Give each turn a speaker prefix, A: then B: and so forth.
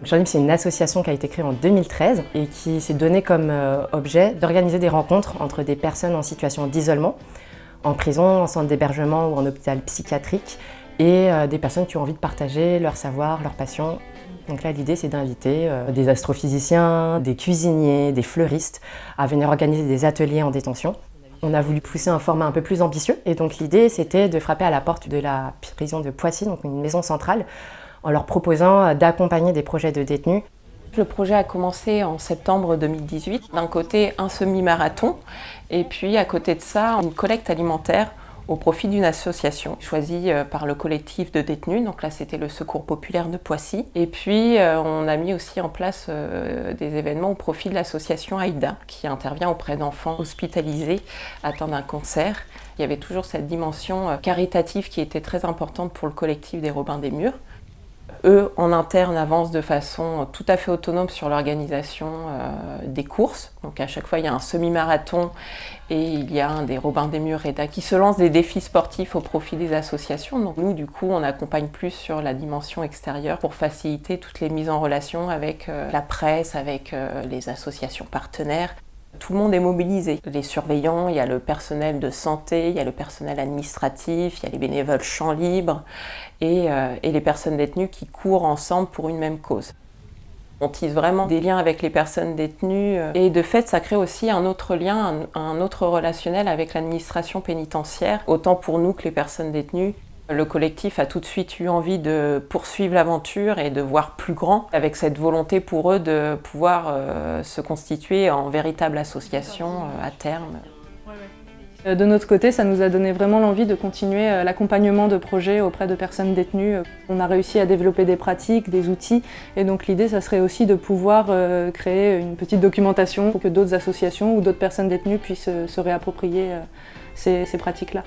A: Shorlib, c'est une association qui a été créée en 2013 et qui s'est donnée comme objet d'organiser des rencontres entre des personnes en situation d'isolement, en prison, en centre d'hébergement ou en hôpital psychiatrique, et des personnes qui ont envie de partager leur savoir, leur passion. Donc là, l'idée, c'est d'inviter des astrophysiciens, des cuisiniers, des fleuristes à venir organiser des ateliers en détention. On a voulu pousser un format un peu plus ambitieux et donc l'idée, c'était de frapper à la porte de la prison de Poissy, donc une maison centrale, en leur proposant d'accompagner des projets de détenus.
B: Le projet a commencé en septembre 2018. D'un côté, un semi-marathon et puis à côté de ça, une collecte alimentaire au profit d'une association choisie par le collectif de détenus. Donc là, c'était le Secours populaire de Poissy. Et puis, on a mis aussi en place des événements au profit de l'association AIDA, qui intervient auprès d'enfants hospitalisés atteints d'un cancer. Il y avait toujours cette dimension caritative qui était très importante pour le collectif des Robins des Murs. Eux, en interne, avancent de façon tout à fait autonome sur l'organisation des courses. Donc à chaque fois, il y a un semi-marathon et il y a un des Robins des Murs REDA qui se lance des défis sportifs au profit des associations. Donc nous, du coup, on accompagne plus sur la dimension extérieure pour faciliter toutes les mises en relation avec la presse, avec les associations partenaires. Tout le monde est mobilisé. Les surveillants, il y a le personnel de santé, il y a le personnel administratif, il y a les bénévoles champs libres et les personnes détenues qui courent ensemble pour une même cause. On tisse vraiment des liens avec les personnes détenues et de fait, ça crée aussi un autre lien, un autre relationnel avec l'administration pénitentiaire, autant pour nous que les personnes détenues. Le collectif a tout de suite eu envie de poursuivre l'aventure et de voir plus grand, avec cette volonté pour eux de pouvoir se constituer en véritable association à terme.
C: De notre côté, ça nous a donné vraiment l'envie de continuer l'accompagnement de projets auprès de personnes détenues. On a réussi à développer des pratiques, des outils, et donc l'idée, ça serait aussi de pouvoir créer une petite documentation pour que d'autres associations ou d'autres personnes détenues puissent se réapproprier ces pratiques-là.